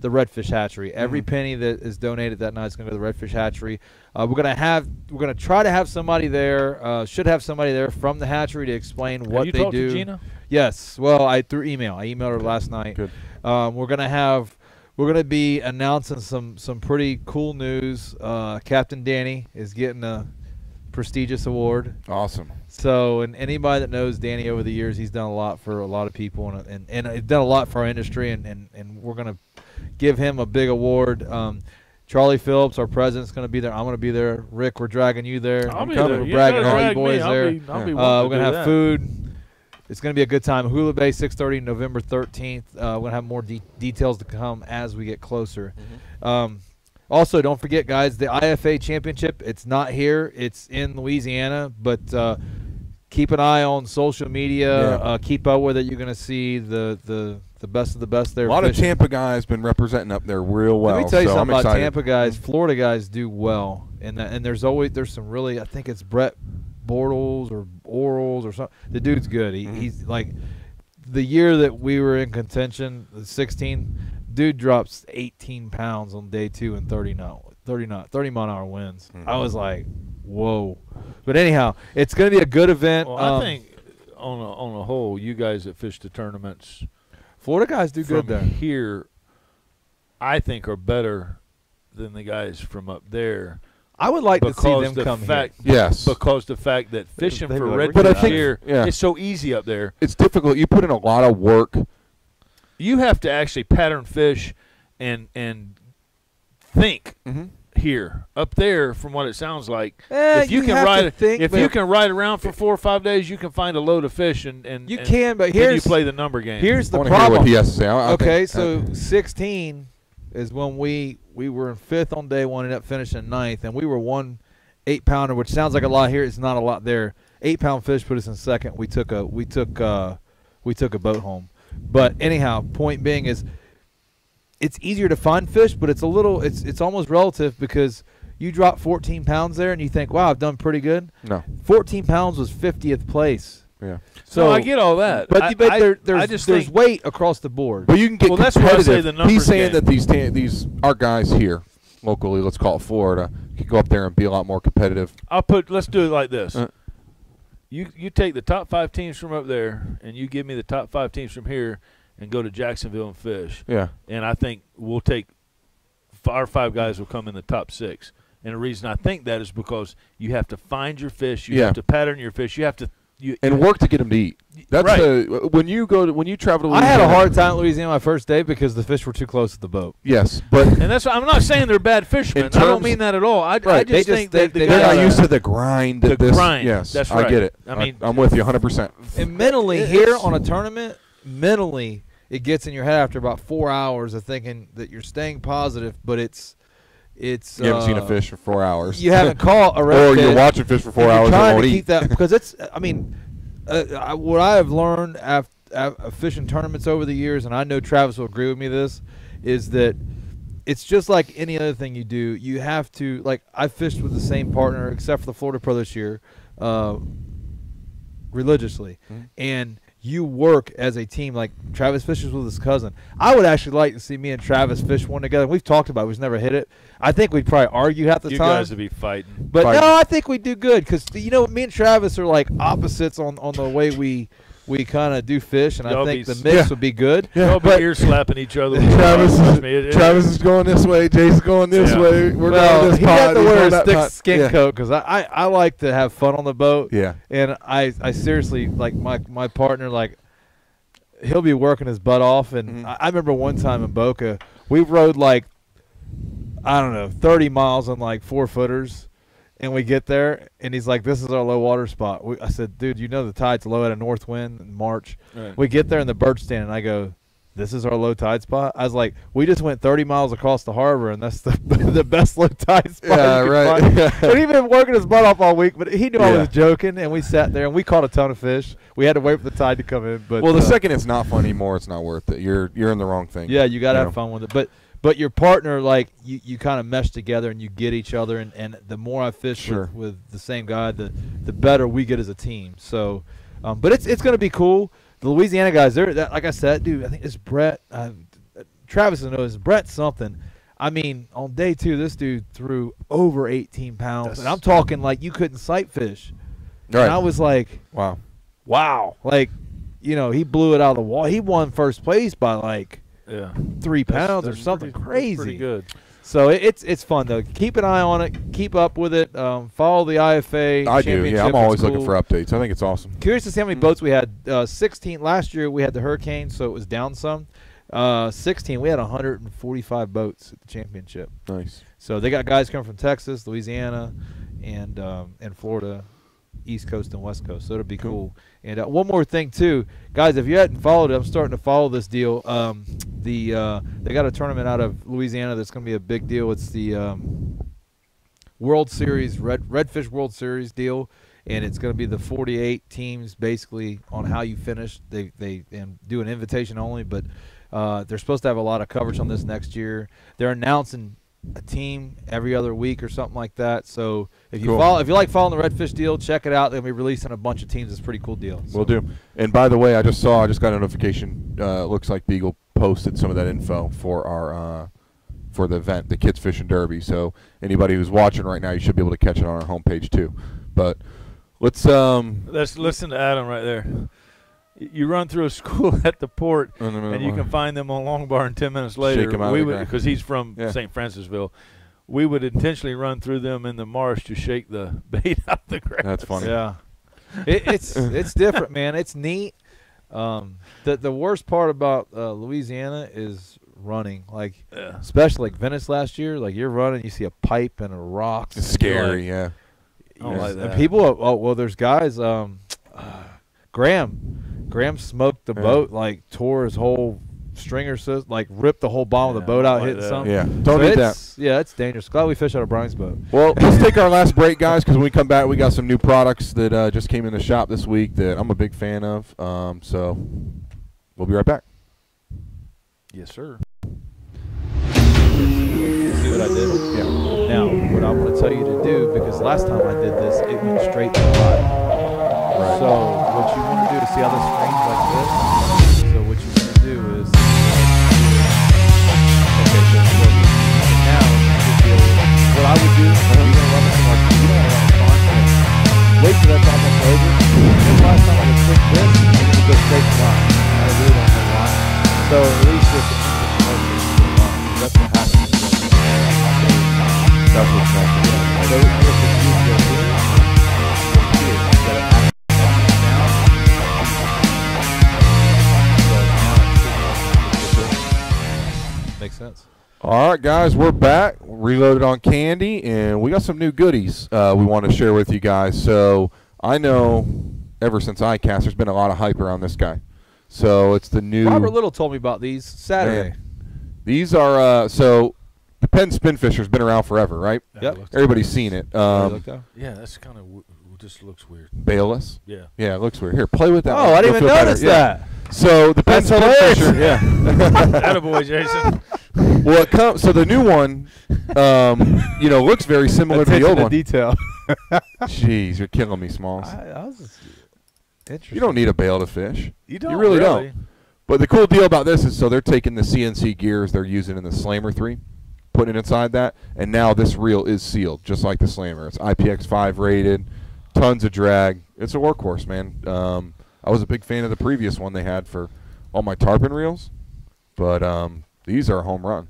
the Redfish Hatchery. Every penny that is donated that night is going to go to the Redfish Hatchery. We're going to try to have somebody there, should have somebody there from the hatchery to explain what Have you they talked do. to Gina? Yes. Well, through email. I emailed her last night. Good. We're gonna be announcing some pretty cool news. Captain Danny is getting a prestigious award. Awesome. So, and anybody that knows Danny over the years, he's done a lot for a lot of people, and he's done a lot for our industry, and we're gonna give him a big award. Charlie Phillips, our president's going to be there. I'm going to be there. Rick, we're dragging you there. I'll be coming. there. We're You bragging gotta all you drag me. boys I'll there. be We're wanting going to do have that. food. It's going to be a good time. Hula Bay, 6:30, November 13th. We're going to have more details to come as we get closer. Also, don't forget, guys, the IFA Championship, it's not here. It's in Louisiana, but keep an eye on social media. Yeah. Keep up with it. You're going to see the best of the best there. A lot of fishing. Tampa guys been representing up there real well. Let me tell you so something I'm about excited. Tampa guys. Florida guys do well, and there's some really. I think it's Brett Bortles or Orals or something. The dude's good. He's like the year that we were in contention, the 16. Dude drops 18 pounds on day 2 and 30 mile-an-hour winds. I was like, whoa. But anyhow, it's going to be a good event. Well, I think on a whole, you guys that fish the tournaments, Florida guys do good from there. here, I think are better than the guys from up there. I would like to see Because them the come fact, Yes. because the fact that fishing They'd for be like, redfish "We're gonna here yeah. is so easy up there. It's difficult. You put in a lot of work. You have to actually pattern fish and think here. Up there, from what it sounds like, if you can ride around for 4 or 5 days, you can find a load of fish and You can, but then you here's play the number game. Here's I the want to hear problem. what he has to say. I Okay, think, so 16 is when we were in 5th on day 1, ended up finishing 9th, and we were 1 8-pounder, which sounds like a lot here. It's not a lot there. 8-pound fish put us in 2nd. We took a boat home. But anyhow, point being is it's easier to find fish, but it's almost relative because you drop 14 pounds there and you think, wow, I've done pretty good. no. 14 pounds was 50th place. Yeah. So I get all that, But there's think weight across the board. But you can get Well, that's why I competitive. say the numbers He's saying game. that these our guys here locally, let's call it Florida, can go up there and be a lot more competitive. let's do it like this. Uh. You take the top 5 teams from up there, and you give me the top 5 teams from here, and go to Jacksonville and fish. Yeah. And I think we'll take our 5 guys will come in the top 6. And the reason I think that is because you have to find your fish, you Yeah. have to pattern your fish, you have to And work to get them to eat. That's Right. when you travel to I had a Louisiana- hard time in Louisiana my first day because the fish were too close to the boat. Yes, but And that's I'm not saying they're bad fishermen. In I don't terms- mean that at all. I Right. just think that the they they're guys not used to the grind. The That this, grind. Yes, That's I right. get it. I mean- I'm with you 100%. And mentally, here on a tournament, it gets in your head after about 4 hours of thinking that you're staying positive, but it's it's You haven't seen a fish for 4 hours. You haven't caught a or redfish. you're watching fish for 4 and hours you're and trying won't to eat. keep that because it's. I mean, what I have learned after fishing tournaments over the years, and I know Travis will agree with me. This is that it's just like any other thing you do. You have to like I fished with the same partner except for the Florida Pro this year, religiously, and you work as a team. Like Travis fishes with his cousin. I would actually like to see me and Travis fish one together. We've talked about it. We've never hit it. I think we'd probably argue half the You time. guys would be fighting. But no, I think we do good because me and Travis are like opposites on the way we kind of do fish, and I think the mix would be good. Yeah. Y'all be ear slapping each other. Travis is going this way. Jay's going this way. We're going this he pot. had to wear a thick pot. skin coat because I like to have fun on the boat. Yeah. And I seriously like my partner like he'll be working his butt off, and I remember one time in Boca we rode like I don't know 30 miles on like 4-footers. And we get there, and he's like, this is our low water spot. I said, dude, you know the tide's low at a north wind in March. Right. We get there in the bird stand, and I go, this is our low tide spot? I was like, we just went 30 miles across the harbor, and that's the best low tide spot. Yeah, right. But he'd been working his butt off all week, but he knew I was joking, and we sat there, and we caught a ton of fish. We had to wait for the tide to come in. But the second it's not fun anymore, it's not worth it. You're in the wrong thing. Yeah, you got to have fun with it. But your partner, like, you kind of mesh together and you get each other. And the more I fish with the same guy, the better we get as a team. So, but it's going to be cool. The Louisiana guys, like I said, dude, I think it's Brett. Travis knows Brett something. I mean, on day 2, this dude threw over 18 pounds. And I'm talking like you couldn't sight fish. Right. And I was like, wow. Like, he blew it out of the wall. He won first place by like 3 pounds or something crazy. Pretty good. So it's fun though. Keep an eye on it. Keep up with it. Follow the IFA. I do. Yeah, I'm always looking for updates. I think it's awesome. Curious to see how many boats we had. 16 last year. We had the hurricane, so it was down some. 16 we had 145 boats at the championship. Nice. So they got guys coming from Texas, Louisiana, and Florida. East Coast and West Coast, so it'll be cool. And one more thing too, guys, if you hadn't followed it, I'm starting to follow this deal. They got a tournament out of Louisiana that's going to be a big deal. It's the World Series Redfish World Series deal, and it's going to be the 48 teams basically on how you finish. They do an invitation only, but they're supposed to have a lot of coverage on this next year. They're announcing a team every other week or something like that. So if you if you like following the Redfish deal, check it out. They'll be releasing a bunch of teams. It's a pretty cool deal. So. We'll do. And by the way, I just got a notification. Looks like Beagle posted some of that info for our for the event, the Kids Fishing Derby. So anybody who's watching right now, you should be able to catch it on our homepage too. But let's listen to Adam right there. You run through a school at the port, and you can find them on Long Bar, and 10 minutes later, because he's from St. Francisville, we would intentionally run through them in the marsh to shake the bait out the grass. That's funny. Yeah, it's different, man. It's neat. The worst part about Louisiana is running, especially like Venice last year. Like you're running, you see a pipe and a rock. It's scary, yeah. I don't like that. And people, there's guys. Graham smoked the boat, like tore his whole stringer system, like ripped the whole bottom of the boat out, hitting something. Yeah, don't do that. Yeah, it's dangerous. Glad we fish out of Brian's boat. Well, let's take our last break, guys, because when we come back, we got some new products that just came in the shop this week that I'm a big fan of. So we'll be right back. Yes, sir. See what I did? Yeah. Now, what I want to tell you to do, because last time I did this, it went straight to the bottom. Right. So what you want to do to see how this frames like this? So what you want to do is now what I would do, you're gonna run this like you don't want to run it. Wait till that's almost over. This last time I would click this, and it would go straight to line. I really don't have a line. So at least with the that's what happens. That's what's happening. So if you go here. Makes sense. All right, guys, we're back. Reloaded on candy, and we got some new goodies we want to share with you guys. So I know ever since I cast, there's been a lot of hype around this guy. So it's the new. Robert Little told me about these Saturday. Man. These are so the Penn Spin Fisher's been around forever, right? Yep. Everybody's seen it. Yeah, that's kind of just looks weird. Bailless. Yeah. Yeah, it looks weird. Here, play with that. Oh, one. I didn't You'll even feel notice better. that. Yeah. So the Penn That's Spin hilarious. Fisher. Yeah. Attaboy, Jason. Well, it comes. So the new one, looks very similar to the Attention old to one. detail. Jeez, you're killing me, Smalls. I was just interesting. You don't need a bail to fish. You don't. You really don't. But the cool deal about this is, so they're taking the CNC gears they're using in the Slammer 3, putting it inside that, and now this reel is sealed, just like the Slammer. It's IPX5 rated, tons of drag. It's a workhorse, man. I was a big fan of the previous one they had for all my tarpon reels, but these are a home run.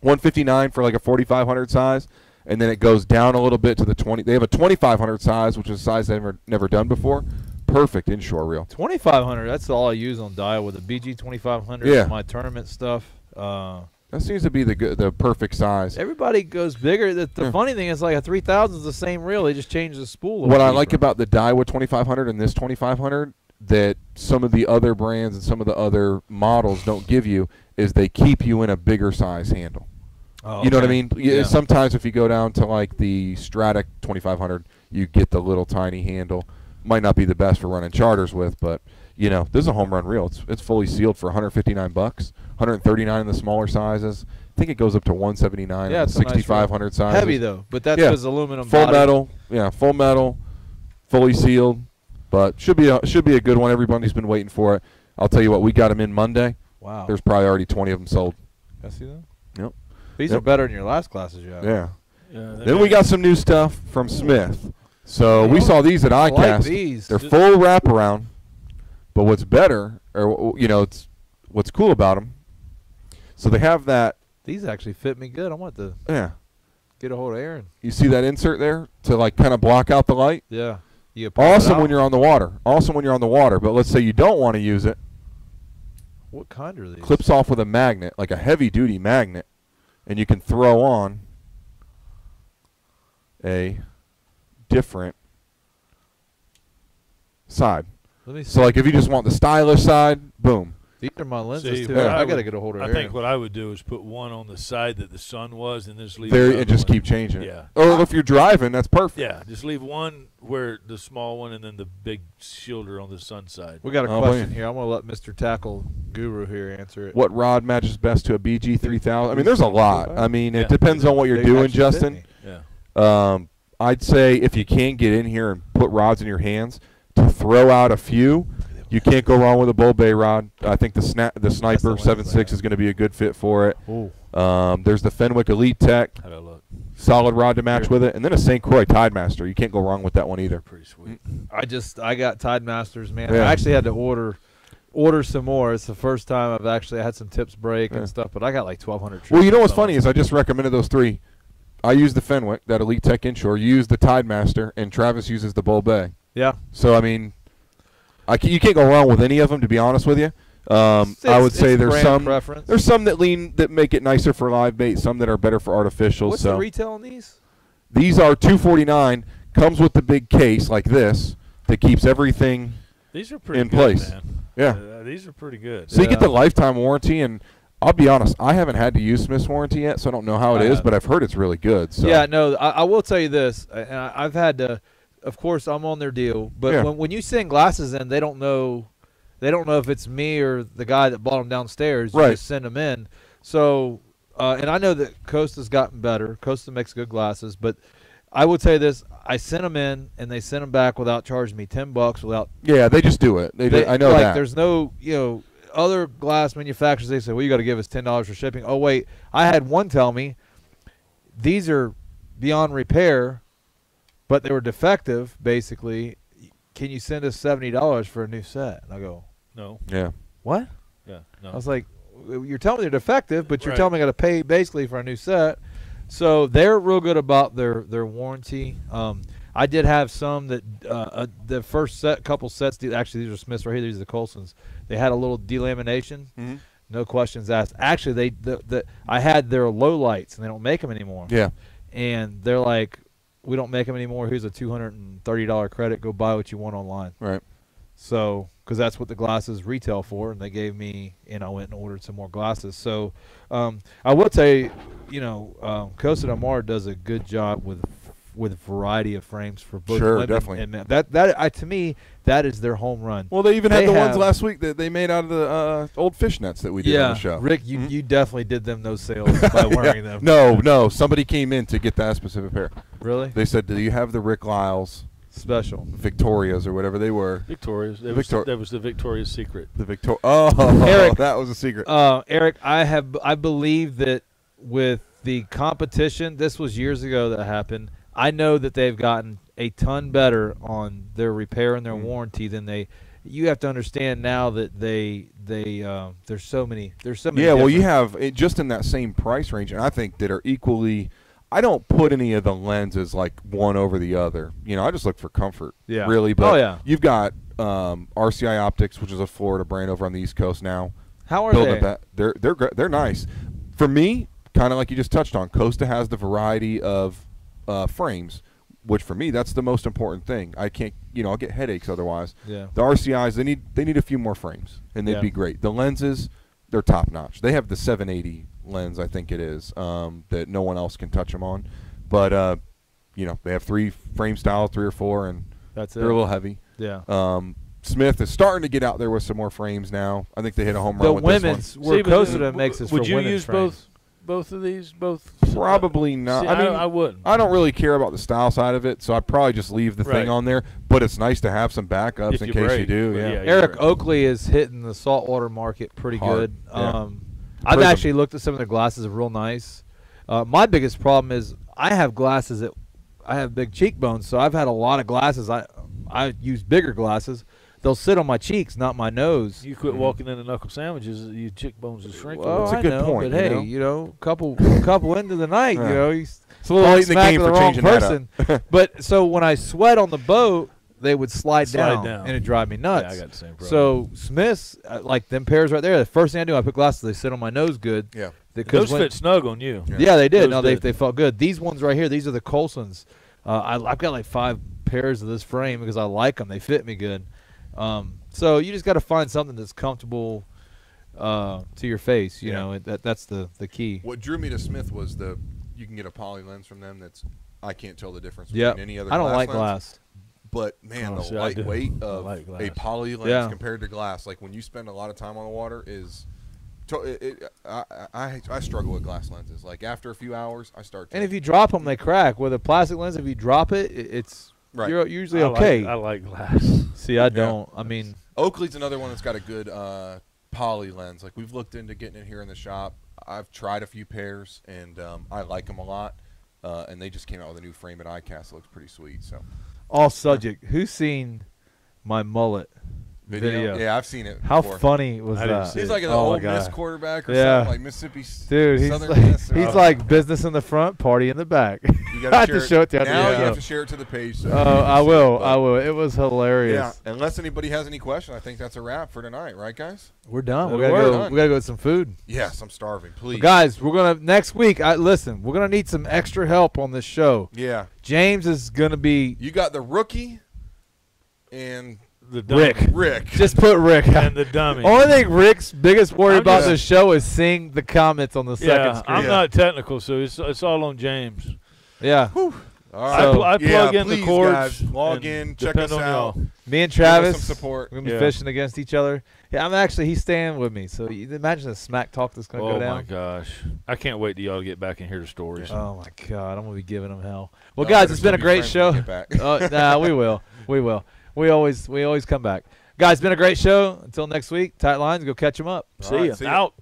159 for like a 4500 size, and then it goes down a little bit to the 20. They have a 2500 size, which is a size they've never done before. Perfect inshore reel. 2500. That's all I use on dial with a BG 2500. Yeah. For my tournament stuff. That seems to be the perfect size. Everybody goes bigger. The funny thing is, like a 3000 is the same reel. They just change the spool. What I like about the Daiwa 2500 and this 2500 that some of the other brands and some of the other models don't give you is they keep you in a bigger size handle. Oh, You know what I okay. mean? Yeah. Sometimes if you go down to like the Strata 2500, you get the little tiny handle. Might not be the best for running charters with, but this is a home run reel. It's fully sealed for $159, 139 in the smaller sizes. I think it goes up to 179 Yeah, in it's the a nice 6500 sizes. Heavy though, but that's Yeah. because aluminum. Full body. metal, full metal, fully sealed, but should be a good one. Everybody's been waiting for it. I'll tell you what, we got them in Monday. Wow. There's probably already 20 of them sold. I see that. Yep. These Yep. are better than your last classes you had. Yeah. Yeah, Then we got some new stuff from Smith. So we Oh, saw these at I like iCast. these. They're full wraparound, but what's better, or it's what's cool about them. So they have that. These actually fit me good. I want to Yeah. get a hold of Aaron. You see that insert there to like kind of block out the light. Yeah. You pop it Awesome out. when you're on the water. Awesome when you're on the water. But let's say you don't want to use it. What kind are these? Clips off with a magnet, like a heavy-duty magnet, and you can throw on a different side. Let me see. So, like, if you just want the stylish side, boom. These are my lenses See, too. what I I got to would- get a hold of I Aaron. think what I would do is put one on the side that the sun was, and just leave There, the and other just one. keep changing it. Yeah. Or if you're driving, that's perfect. Yeah, just leave one where the small one, and then the big shielder on the sun side. We got a Oh, question boy. here. I'm going to let Mr. Tackle Guru here answer it. What rod matches best to a BG 3000? I mean, there's a lot. I mean, Yeah. it depends on what you're They doing, actually fit Justin. me. Yeah. I'd say if you can get in here and put rods in your hands to throw out a few, you can't go wrong with a bull bay rod. I think the Sniper one 7.6 is going to be a good fit for it. Ooh. There's the Fenwick Elite Tech, How'd I look? solid rod to match with it, and then a St. Croix Tidemaster. You can't go wrong with that one either. Pretty sweet. I got Tide Masters, man. Yeah. I actually had to order some more. It's the first time I've actually had some tips break Yeah. and stuff, but I got like 1,200 Well, you know what's trips on funny them. is I just recommended those three. I use the Fenwick, that Elite Tech inshore. You use the Tidemaster, and Travis uses the Bull Bay. Yeah. So, I mean, you can't go wrong with any of them, to be honest with you. I would say it's there's brand some preference. there's some that make it nicer for live bait, some that are better for artificial. What's so the retail on these? these are $249. Comes with the big case like this that keeps everything. These are pretty In good, place. man. Yeah. These are pretty good. So you get Yeah. the lifetime warranty, and I'll be honest, I haven't had to use Smith's warranty yet, so I don't know how it I is, have. but I've heard it's really good. So. Yeah, no, I will tell you this, and I've had to. Of course, I'm on their deal, but Yeah. when you send glasses in, they don't know if it's me or the guy that bought them downstairs. You Right. just send them in. So, and I know that Costa's gotten better. Costa makes good glasses, but I will tell you this: I sent them in, and they sent them back without charging me $10 without. Yeah, they just do it. I know like, that. There's no, other glass manufacturers. They say, well, you got to give us $10 for shipping. Oh wait, I had one tell me these are beyond repair, but they were defective. Basically, can you send us $70 for a new set? And I go, No. Yeah. what? Yeah. No. I was like, you're telling me they're defective, but you're Right. telling me I got to pay basically for a new set. So they're real good about their warranty. I did have some that the first couple sets. Actually, these are Smiths right here. These are the Colsons. They had a little delamination. Mm-hmm. No questions asked. Actually, I had their low lights, and they don't make them anymore. Yeah. And they're like, we don't make them anymore. Here's a $230 credit. Go buy what you want online. Right. So, because that's what the glasses retail for, and they gave me, and I went and ordered some more glasses. So I will tell you, Costa Del Mar does a good job with variety of frames for both women definitely. and men. That to me, that is their home run. Well, they even had the ones last week that they made out of the old fishnets that we did on the show. Rick, you definitely did them no sales by wearing them. No, somebody came in to get that specific pair. Really? They said, "Do you have the Rick Liles special Victorias or whatever they were?" Victorias. That was the Victoria's Secret. Eric, that was a secret. Eric, I believe that with the competition, this was years ago that happened. I know that they've gotten a ton better on their repair and their warranty than they. You have to understand now that there's so many. Yeah, well, you have just in that same price range, and I think that are equally. I don't put any of the lenses like one over the other. I just look for comfort. Yeah. Really. But yeah. You've got RCI Optics, which is a Florida brand over on the East Coast now. How are they? They're nice. For me, kind of like you just touched on, Costa has the variety of frames, which for me that's the most important thing. I can't, I'll get headaches otherwise. Yeah. The RCIs they need a few more frames, and they'd be great. The lenses, they're top notch. They have the 780 lens, I think it is, that no one else can touch them on. But they have 3 frame style, 3 or 4, and that's they're a little heavy. Yeah. Smith is starting to get out there with some more frames now. I think they hit a home run with women's, this one. where Costa makes us would for you women's use frames. both of these? Both? Probably not. See, I mean, I wouldn't. I don't really care about the style side of it, so I'd probably just leave the thing on there. But it's nice to have some backups in case you do. Yeah. Eric Oakley is hitting the saltwater market pretty Hard. good. Yeah. I've actually looked at some of their glasses, are real nice. My biggest problem is I have glasses that I have big cheekbones, so I've had a lot of glasses. I use bigger glasses. They'll sit on my cheeks, not my nose. You quit walking into knuckle sandwiches, your cheekbones will shrink. Well, that's a good point. But hey, couple couple into the night, it's a little late in the game for changing person. that up. But so when I sweat on the boat, they would slide down, and it'd drive me nuts. Yeah, I got the same problem. So Smith's, like them pairs right there, the first thing I do, I put glasses, they sit on my nose good. Yeah. Those fit snug on you. Yeah, they did. Those No, they felt good. These ones right here, these are the Coulsons. I've got like 5 pairs of this frame because I like them. They fit me good. So you just got to find something that's comfortable to your face. You know, that's the key. What drew me to Smith was you can get a poly lens from them that's I can't tell the difference between any other. I don't like lens. glass. But man, the lightweight of a poly lens compared to glass, like when you spend a lot of time on the water, is. I struggle with glass lenses. Like after a few hours, I start. And if you drop them, they crack. With a plastic lens, if you drop it, it's you're usually okay. I like glass. See, I don't. I mean, Oakley's another one that's got a good poly lens. Like we've looked into getting it here in the shop. I've tried a few pairs, and I like them a lot. And they just came out with a new frame at ICAST. It looks pretty sweet. So, off subject. Who's seen my mullet video? Yeah, I've seen it. How before. funny was that? He's like an old Miss quarterback or something, like Mississippi. Dude, he's like business in the front, party in the back. You gotta I have to show it to you. Now you have to share it to the page. So I will. I will. It was hilarious. Yeah. Unless anybody has any question, I think that's a wrap for tonight, right, guys? We're done. We We're gotta go get some food. Yes, I'm starving. Please, guys. We're gonna next week. Listen, we're gonna need some extra help on this show. Yeah. James is gonna be. You got the rookie, and. Rick. Just put Rick and the dummy. Only thing Rick's biggest worry about this show is seeing the comments on the second screen. I'm not technical, so it's all on James. Yeah. All right. I plug in the cords. Guys, log in, check us out. Me and Travis, some support. We're gonna be fishing against each other. Yeah, he's staying with me. So you imagine the smack talk that's gonna go down. Oh my gosh, I can't wait till y'all to get back and hear the stories. Oh my God, I'm gonna be giving them hell. Well, guys, it's been a great show. We will. We always come back. Guys, it's been a great show. Until next week, tight lines. Go catch them up. See ya. Out.